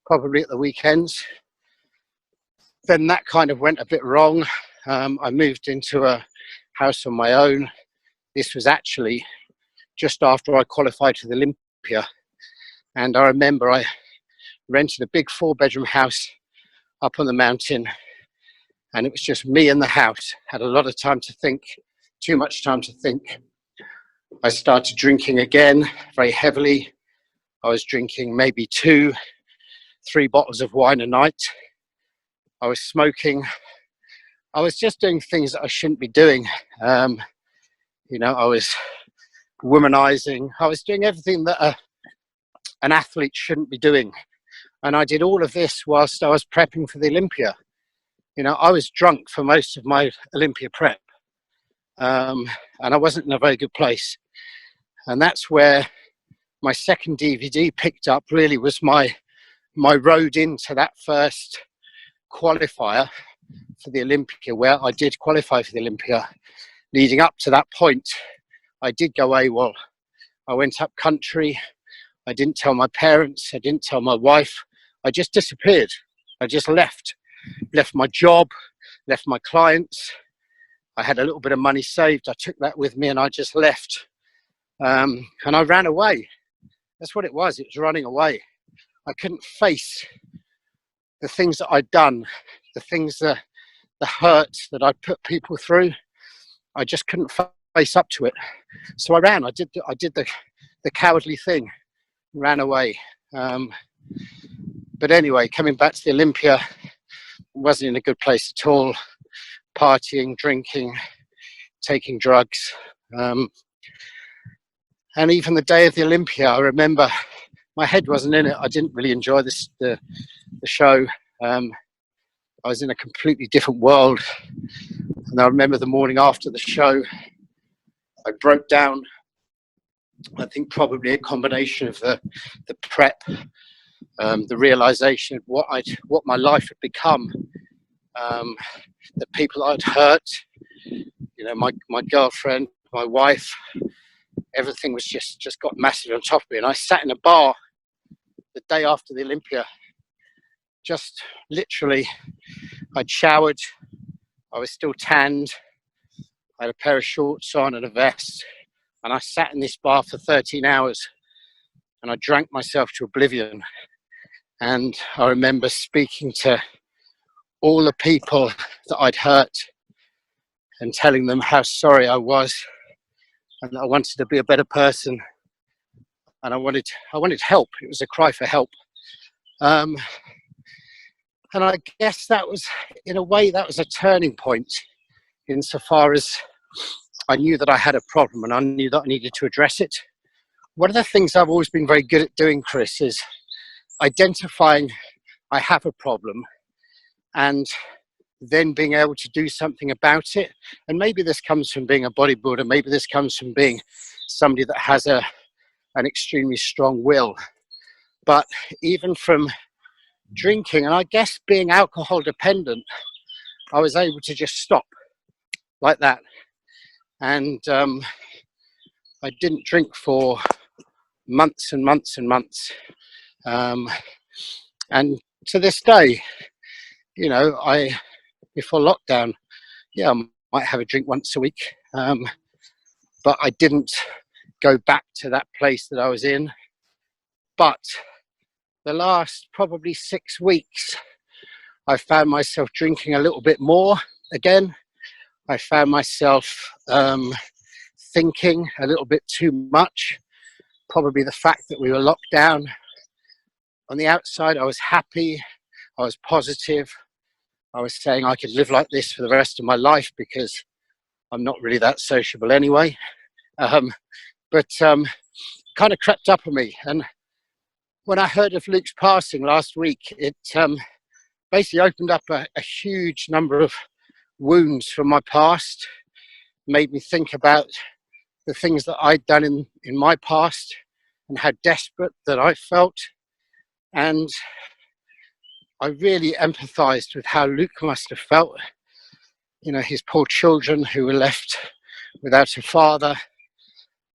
Speaker 3: probably at the weekends. Then that kind of went a bit wrong. I moved into a house on my own. This was actually just after I qualified for the Olympia. And I remember I rented a big 4-bedroom house up on the mountain. And it was just me in the house. Had a lot of time to think, too much time to think. I started drinking again very heavily. I was drinking maybe 2-3 bottles of wine a night. I was smoking. I was just doing things that I shouldn't be doing. You know, I was womanizing. I was doing everything that an athlete shouldn't be doing. And I did all of this whilst I was prepping for the Olympia. You know, I was drunk for most of my Olympia prep. And I wasn't in a very good place. And that's where my second DVD picked up, really was my road into that first qualifier for the Olympia, where I did qualify for the Olympia. Leading up to that point, I did go AWOL. I went up country. I didn't tell my parents. I didn't tell my wife. I just disappeared. I just left my job, left my clients. I had a little bit of money saved. I took that with me and I just left. And I ran away. That's what it was. It was running away. I couldn't face the things that I'd done, the things that the hurt that I'd put people through. I just couldn't face up to it. So I ran. I did the cowardly thing, ran away. But anyway, coming back to the Olympia, wasn't in a good place at all. Partying, drinking, taking drugs. And even the day of the Olympia, I remember my head wasn't in it. I didn't really enjoy the show. I was in a completely different world. And I remember the morning after the show, I broke down. I think probably a combination of the prep, the realization of what my life had become, the people I'd hurt, you know, my girlfriend, my wife, everything was just got massively on top of me. And I sat in a bar the day after the Olympia, just literally, I'd showered, I was still tanned, I had a pair of shorts on and a vest, and I sat in this bar for 13 hours and I drank myself to oblivion. And I remember speaking to all the people that I'd hurt and telling them how sorry I was and that I wanted to be a better person, and I wanted help. It was a cry for help. And I guess that was, in a way, that was a turning point insofar as I knew that I had a problem and I knew that I needed to address it. One of the things I've always been very good at doing, Chris, is identifying I have a problem and then being able to do something about it. And maybe this comes from being a bodybuilder, maybe this comes from being somebody that has an extremely strong will. But even from drinking, and I guess being alcohol dependent, I was able to just stop like that. And I didn't drink for months and months and months. And to this day, you know, before lockdown, yeah, I might have a drink once a week, but I didn't go back to that place that I was in. But the last probably 6 weeks, I found myself drinking a little bit more again. I found myself thinking a little bit too much. Probably the fact that we were locked down. On the outside, I was happy, I was positive. I was saying I could live like this for the rest of my life because I'm not really that sociable anyway. But kind of crept up on me. And when I heard of Luke's passing last week, it basically opened up a huge number of wounds from my past, made me think about the things that I'd done in my past and how desperate that I felt. And I really empathized with how Luke must have felt. You know, his poor children who were left without a father,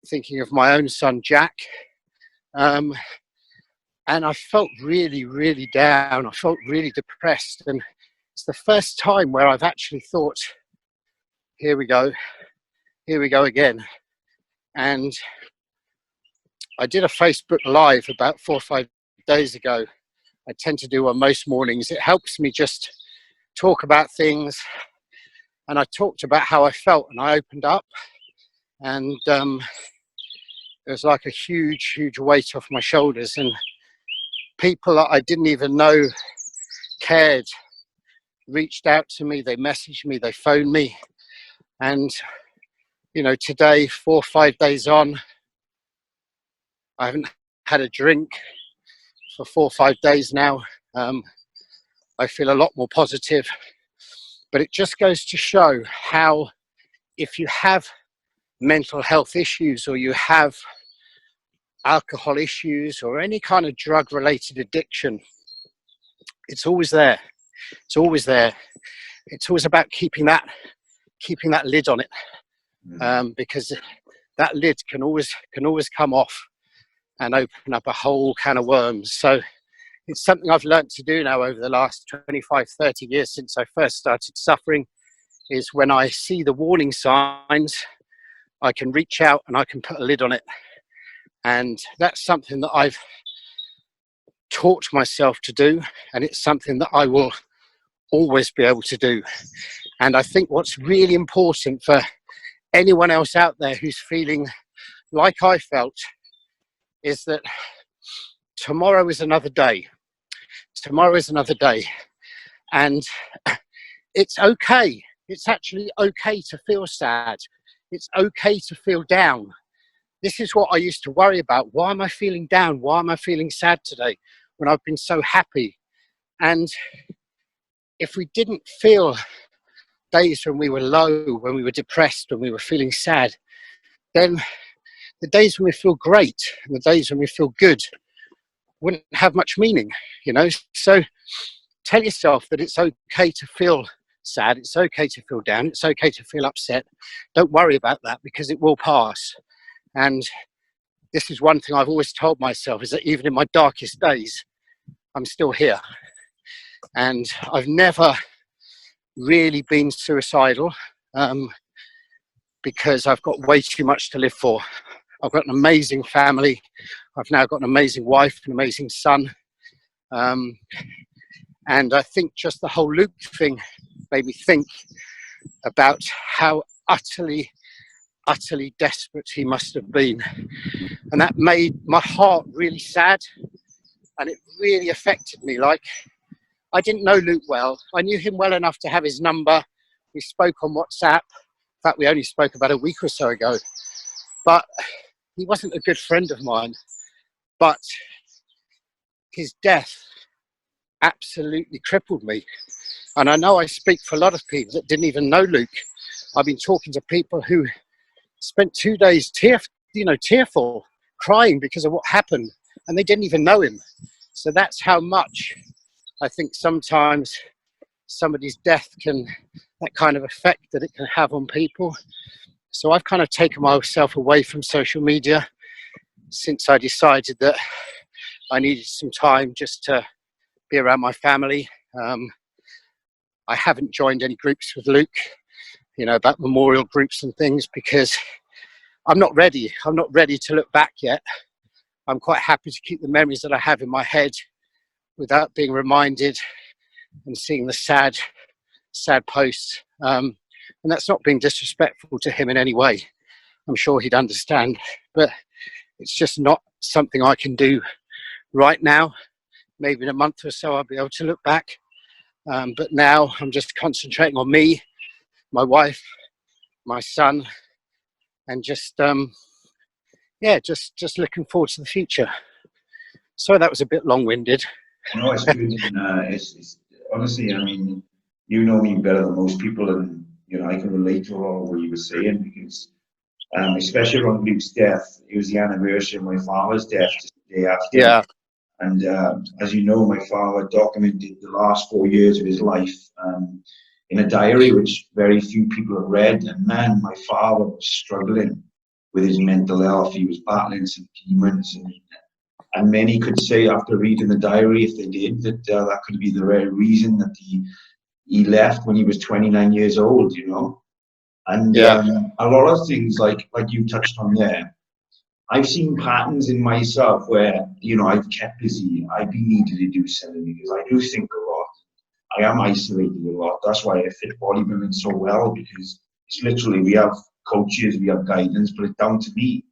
Speaker 3: thinking of my own son, Jack. And I felt really, really down. I felt really depressed. And it's the first time where I've actually thought, here we go again. And I did a Facebook Live about 4 or 5 days ago. I tend to do on most mornings. It helps me just talk about things. And I talked about how I felt and I opened up. And it was like a huge, huge weight off my shoulders. And people that I didn't even know cared reached out to me, they messaged me, they phoned me. And, you know, today, 4 or 5 days on, I haven't had a drink for 4 or 5 days now. I feel a lot more positive. But it just goes to show how, if you have mental health issues, or you have alcohol issues, or any kind of drug related addiction, it's always there. It's always there. It's always about keeping that lid on it, because that lid can always come off and open up a whole can of worms. So it's something I've learned to do now over the last 25, 30 years since I first started suffering, is when I see the warning signs, I can reach out and I can put a lid on it. And that's something that I've taught myself to do, and it's something that I will always be able to do. And I think what's really important for anyone else out there who's feeling like I felt is that tomorrow is another day. Tomorrow is another day. And it's okay. It's actually okay to feel sad. It's okay to feel down. This is what I used to worry about. Why am I feeling down? Why am I feeling sad today when I've been so happy? And if we didn't feel days when we were low, when we were depressed, when we were feeling sad, then the days when we feel great and the days when we feel good wouldn't have much meaning, you know. So tell yourself that it's okay to feel sad, it's okay to feel down, it's okay to feel upset. Don't worry about that, because it will pass. And this is one thing I've always told myself, is that even in my darkest days, I'm still here. And I've never really been suicidal, because I've got way too much to live for. I've got an amazing family. I've now got an amazing wife, an amazing son. And I think just the whole Luke thing made me think about how utterly desperate he must have been. And that made my heart really sad. And it really affected me. Like, I didn't know Luke well. I knew him well enough to have his number. We spoke on WhatsApp. In fact, we only spoke about a week or so ago. But he wasn't a good friend of mine. But his death absolutely crippled me. And I know I speak for a lot of people that didn't even know Luke. I've been talking to people who spent 2 days tearful, crying because of what happened, and they didn't even know him. So that's how much I think sometimes somebody's death can, that kind of effect that it can have on people. So I've kind of taken myself away from social media since I decided that I needed some time just to be around my family. I haven't joined any groups with Luke, you know, about memorial groups and things, because I'm not ready. I'm not ready to look back yet. I'm quite happy to keep the memories that I have in my head without being reminded and seeing the sad posts. And that's not being disrespectful to him in any way. I'm sure he'd understand, but it's just not something I can do right now. Maybe in a month or so I'll be able to look back. But now I'm just concentrating on me, my wife, my son, and just looking forward to the future. So that was a bit long-winded.
Speaker 1: No, it's good. It's honestly, I mean, you know me better than most people, and you know I can relate to all what you were saying, because especially around Luke's death, it was the anniversary of my father's death just the day after.
Speaker 3: Yeah.
Speaker 1: And as you know, my father documented the last 4 years of his life in a diary, which very few people have read. And man, my father was struggling with his mental health. He was battling some demons, and many could say after reading the diary, if they did, that that could be the very reason that he left when he was 29 years old, you know. And a lot of things like you touched on there, I've seen patterns in myself where, you know, I've kept busy. I've been needed to do something because I do think a lot. I am isolated a lot. That's why I fit bodybuilding so well, because it's literally, we have coaches, we have guidance, but it's down to me.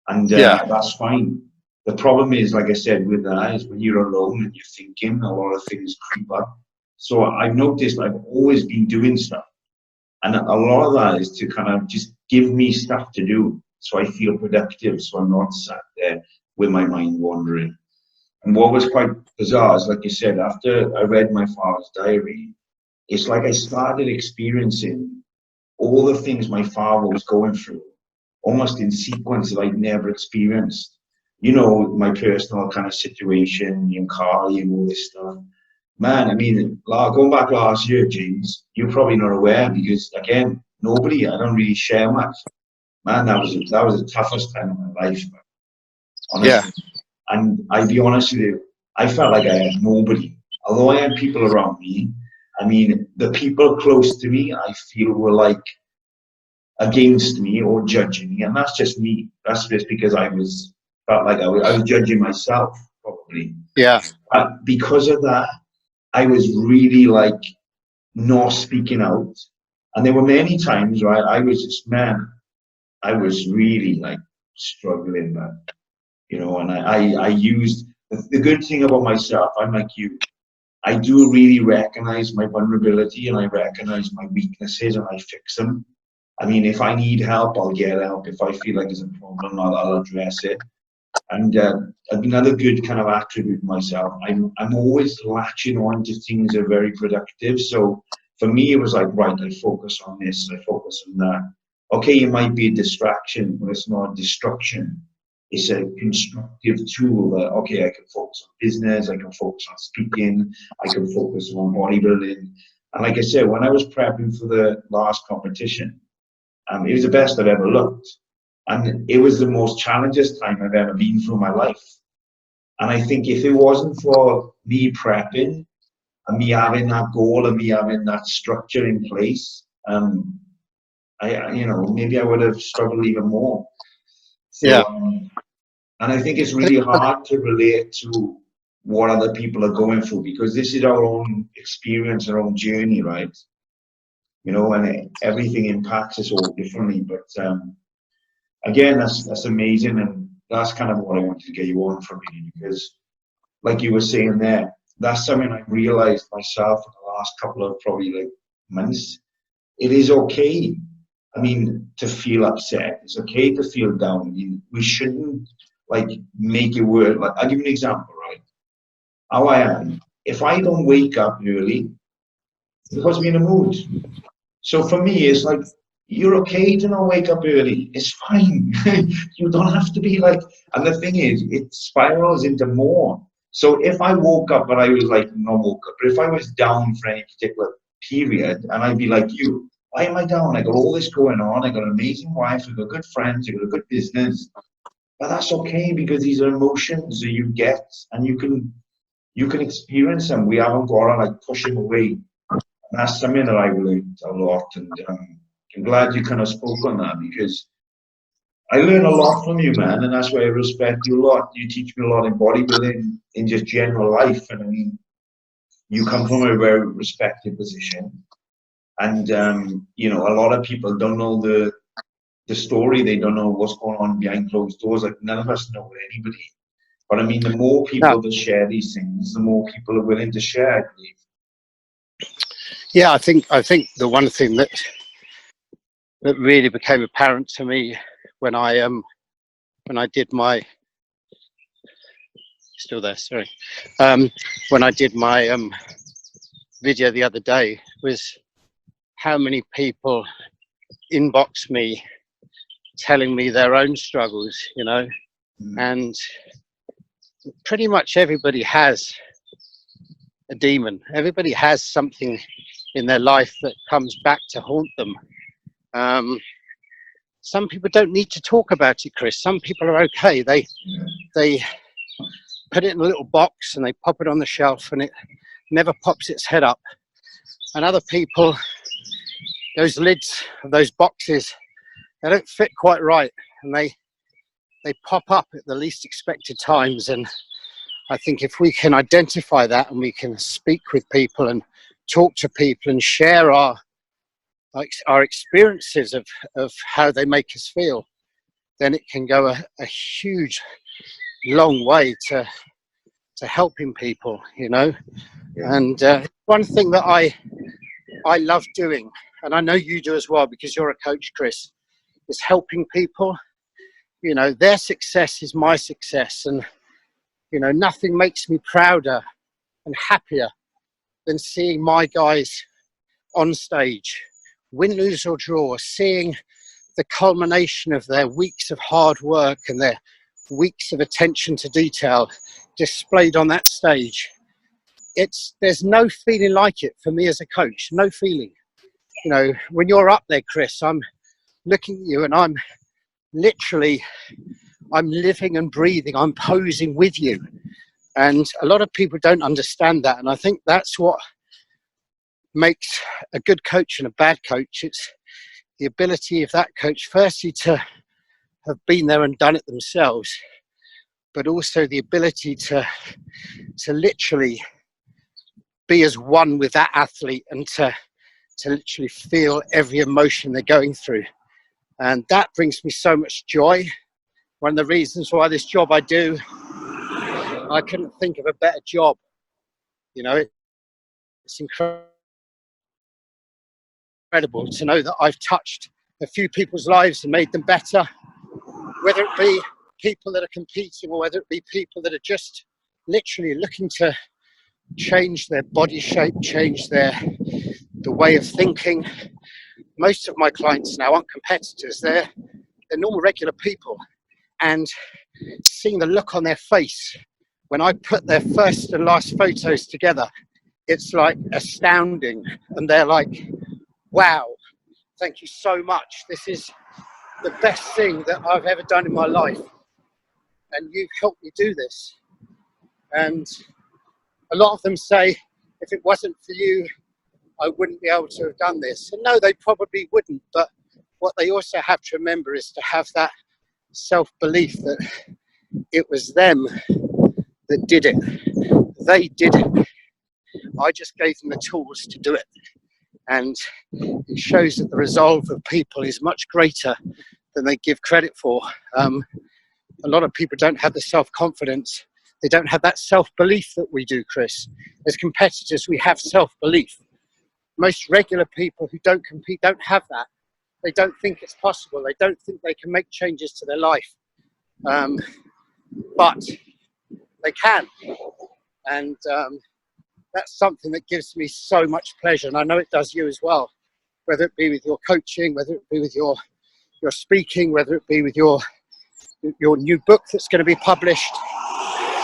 Speaker 1: And that's fine. The problem is, like I said, with that is when you're alone and you're thinking, a lot of things creep up.
Speaker 2: So I've noticed I've always been doing stuff. And a lot of that is to kind of just give me stuff to do so I feel productive, so I'm not sat there with my mind wandering. And what was quite bizarre is, like you said, after I read my father's diary, it's like I started experiencing all the things my father was going through, almost in sequence that I'd never experienced. You know, my personal kind of situation, in Carly and all this stuff. Man, I mean, going back last year, James, you're probably not aware because, again, I don't really share much. Man, that was the toughest time of my life, man, honestly.
Speaker 3: Yeah.
Speaker 2: And I'd be honest with you, I felt like I had nobody. Although I had people around me, I mean, the people close to me, I feel were like against me or judging me. And that's just me. That's just because felt like I was judging myself, probably.
Speaker 3: Yeah.
Speaker 2: But because of that, I was really like not speaking out. And there were many times, right, I was really like struggling, man. You know, and I used the good thing about myself, I'm like you. I do really recognize my vulnerability and I recognize my weaknesses and I fix them. I mean, if I need help, I'll get help. If I feel like there's a problem, I'll address it. And another good kind of attribute myself, I'm always latching on to things that are very productive. So for me, it was like, right, I focus on this, I focus on that. Okay, it might be a distraction, but it's not a destruction. It's a constructive tool that, okay, I can focus on business, I can focus on speaking, I can focus on bodybuilding. And like I said, when I was prepping for the last competition, it was the best I've ever looked. And it was the most challenging time I've ever been through my life. And I think if it wasn't for me prepping and me having that goal and me having that structure in place, maybe I would have struggled even more. So,
Speaker 3: Yeah.
Speaker 2: and I think it's really hard to relate to what other people are going through because this is our own experience, our own journey, right? You know, and everything impacts us all differently. But again, that's amazing, and that's kind of what I wanted to get you on from me because, like you were saying there, that's something I realized myself in the last couple of probably like months. It is okay. I mean, to feel upset. It's okay to feel down. I mean, we shouldn't like make it work. Like, I'll give you an example, right? How I am. If I don't wake up early, it puts me in a mood. So for me, it's like, you're okay to not wake up early. It's fine. You don't have to be like, and the thing is, it spirals into more. So if I woke up, but I was like, not woke up, but if I was down for any particular period, and I'd be like you, why am I down? I got all this going on. I got an amazing wife. I got good friends. I got a good business. But that's okay because these are emotions that you get, and you can experience them. We haven't got to like push them away. And that's something that I learned a lot, and I'm glad you kind of spoke on that because I learn a lot from you, man, and that's why I respect you a lot. You teach me a lot in bodybuilding, in just general life, and I mean, you come from a very respected position, and you know, a lot of people don't know the story. They don't know what's going on behind closed doors. Like none of us know anybody. But I mean, the more people that share these things, the more people are willing to share, I believe.
Speaker 3: Yeah, I think the one thing that really became apparent to me when I did my when I did my video the other day was how many people inbox me telling me their own struggles, you know, and pretty much everybody has a demon. Everybody has something in their life that comes back to haunt them. Some people don't need to talk about it, Chris. Some people are okay. They put it in a little box and they pop it on the shelf and it never pops its head up. And other people, those lids of those boxes, they don't fit quite right, and they pop up at the least expected times. And I think if we can identify that and we can speak with people and talk to people and share our experiences of how they make us feel, then it can go a huge, long way to helping people, you know. And one thing that I love doing, and I know you do as well because you're a coach, Chris, is helping people. You know, their success is my success, and you know, nothing makes me prouder and happier than seeing my guys on stage, win, lose or draw, seeing the culmination of their weeks of hard work and their weeks of attention to detail displayed on that stage. There's no feeling like it for me as a coach, no feeling. You know, when you're up there, Chris, I'm looking at you and I'm living and breathing, I'm posing with you. And a lot of people don't understand that. And I think that's what makes a good coach and a bad coach. It's the ability of that coach, firstly, to have been there and done it themselves, but also the ability to literally be as one with that athlete and to literally feel every emotion they're going through. And that brings me so much joy. One of the reasons why this job I do, I couldn't think of a better job. You know, it's incredible to know that I've touched a few people's lives and made them better, whether it be people that are competing or whether it be people that are just literally looking to change their body shape, change the way of thinking. Most of my clients now aren't competitors, they're normal regular people, and seeing the look on their face when I put their first and last photos together, it's like astounding. And they're like, wow, thank you so much. This is the best thing that I've ever done in my life. And you've helped me do this. And a lot of them say, if it wasn't for you, I wouldn't be able to have done this. And no, they probably wouldn't. But what they also have to remember is to have that self-belief that it was them that did it. They did it. I just gave them the tools to do it. And it shows that the resolve of people is much greater than they give credit for. A lot of people don't have the self-confidence. They don't have that self-belief that we do, Chris. As competitors, we have self-belief. Most regular people who don't compete don't have that. They don't think it's possible. They don't think they can make changes to their life. But they can. And that's something that gives me so much pleasure. And I know it does you as well, whether it be with your coaching, whether it be with your speaking, whether it be with your new book that's going to be published.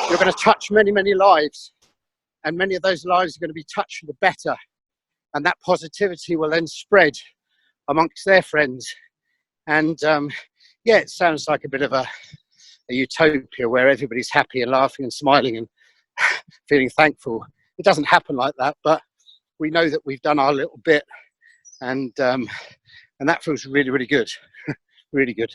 Speaker 3: You're going to touch many, many lives. And many of those lives are going to be touched for the better. And that positivity will then spread amongst their friends. And yeah, it sounds like a bit of a utopia where everybody's happy and laughing and smiling and feeling thankful. It doesn't happen like that, but we know that we've done our little bit, and that feels really, really good. Really good.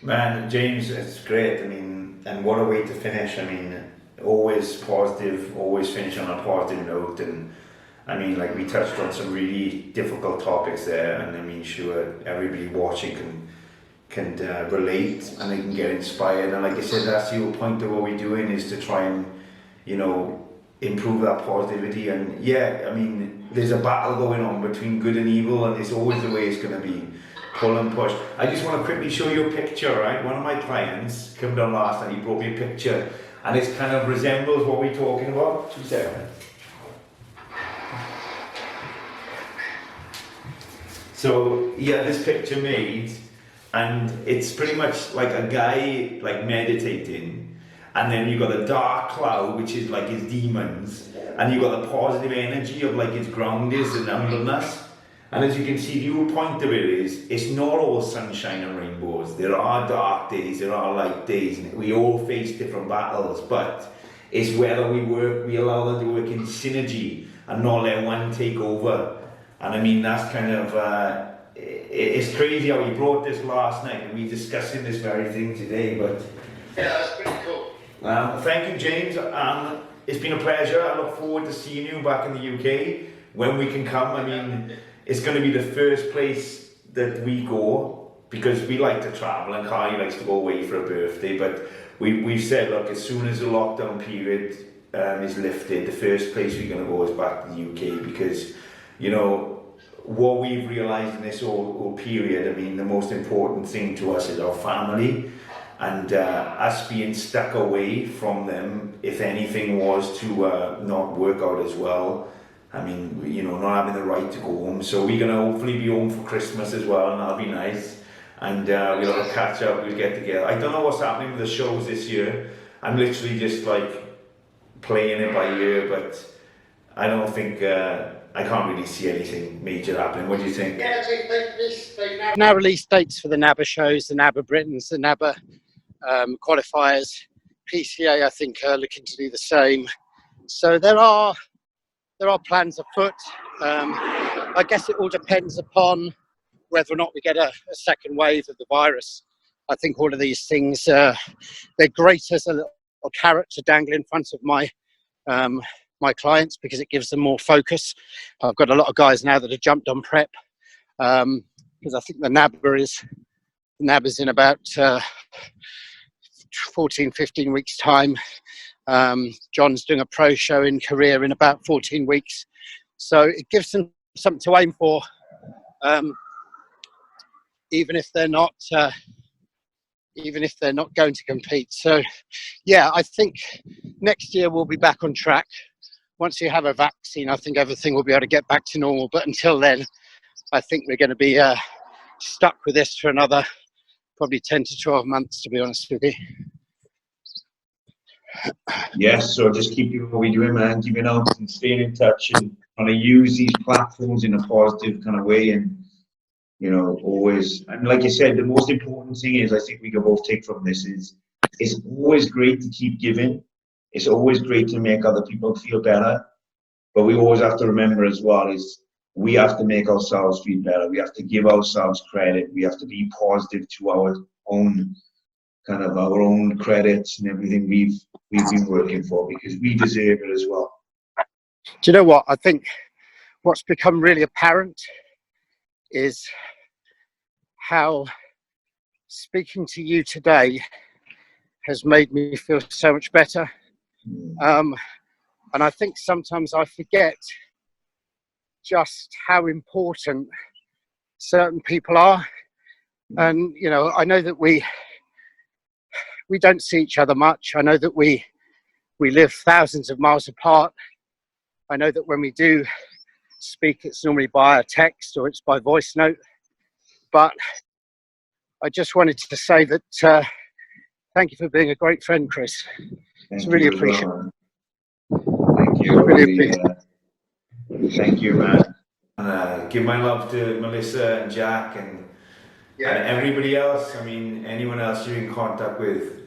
Speaker 1: Man, James, it's great. I mean, and what a way to finish. I mean, always positive, always finish on a positive note. And I mean, like, we touched on some really difficult topics there, and I mean, sure, everybody watching can relate and they can get inspired. And like I said, that's the whole point of what we're doing, is to try and, you know, improve that positivity. And yeah, I mean, there's a battle going on between good and evil, and it's always the way it's going to be, pull and push. I just want to quickly show you a picture, right? One of my clients came down last night, he brought me a picture, and it kind of resembles what we're talking about. 2 seconds. So yeah, this picture made, and it's pretty much like a guy like meditating, and then you've got a dark cloud, which is like his demons, and you've got the positive energy of like his groundedness and humbleness. And as you can see, the whole point of it is, it's not all sunshine and rainbows. There are dark days, there are light days, and we all face different battles, but it's whether we allow them to work in synergy and not let one take over. And I mean, that's kind of, it's crazy how he brought this last night, and we're discussing this very thing today, but...
Speaker 3: Yeah, that's pretty cool.
Speaker 1: Thank you, James. It's been a pleasure. I look forward to seeing you back in the UK when we can come. I mean, it's going to be the first place that we go, because we like to travel, and Carly likes to go away for a birthday, but we've said, look, as soon as the lockdown period is lifted, the first place we're going to go is back to the UK, because, you know, what we've realised in this whole period, I mean, the most important thing to us is our family, and us being stuck away from them, if anything was to not work out as well. I mean, you know, not having the right to go home. So we're going to hopefully be home for Christmas as well, and that'll be nice. And we'll have a catch up, we'll get together. I don't know what's happening with the shows this year. I'm literally just like playing it by ear, but I don't think, I can't really see anything major happening. What do you think?
Speaker 3: Yeah, they've now released dates for the NABBA shows, the NABBA Britons, the NABBA qualifiers. PCA, I think, are looking to do the same. So there are plans afoot. I guess it all depends upon whether or not we get a second wave of the virus. I think all of these things, they're great as a little carrot to dangle in front of my clients, because it gives them more focus. I've got a lot of guys now that have jumped on prep, because I think the NABBA's in about 14, 15 weeks time. John's doing a pro show in Korea in about 14 weeks. So it gives them something to aim for, even if they're not going to compete. So yeah, I think next year we'll be back on track. Once you have a vaccine, I think everything will be able to get back to normal. But until then, I think we're going to be stuck with this for another probably 10 to 12 months, to be honest with you.
Speaker 2: Yes, so just keep doing what we're doing, man. Keeping out and staying in touch, and trying to use these platforms in a positive kind of way. And, you know, always, and like you said, the most important thing is, I think we can both take from this, is it's always great to keep giving. It's always great to make other people feel better. But we always have to remember as well is we have to make ourselves feel better. We have to give ourselves credit. We have to be positive to our own credits and everything we've been working for, because we deserve it as well.
Speaker 3: Do you know what? I think what's become really apparent is how speaking to you today has made me feel so much better. And I think sometimes I forget just how important certain people are. And, you know, I know that we don't see each other much. I know that we live thousands of miles apart. I know that when we do speak, it's normally by a text or it's by voice note. But I just wanted to say that thank you for being a great friend, Chris. It's really appreciated.
Speaker 2: Thank you.
Speaker 3: Really
Speaker 2: Thank you, man.
Speaker 1: Give my love to Melissa and Jack and everybody else. I mean, anyone else you're in contact with,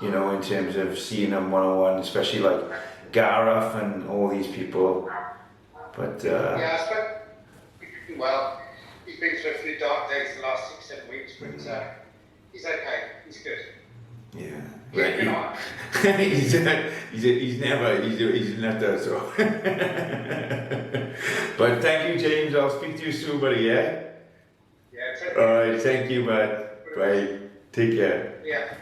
Speaker 1: you know, in terms of seeing them one-on-one, especially like Gareth and all these people. But
Speaker 3: well, he's been through a few dark days the last 6-7 weeks, but he's okay. He's good.
Speaker 1: Yeah.
Speaker 3: Right.
Speaker 1: He's not that so. But thank you, James. I'll speak to you soon, buddy. Yeah.
Speaker 3: Yeah.
Speaker 1: All right. Thank you, man. Bye. Take care.
Speaker 3: Yeah.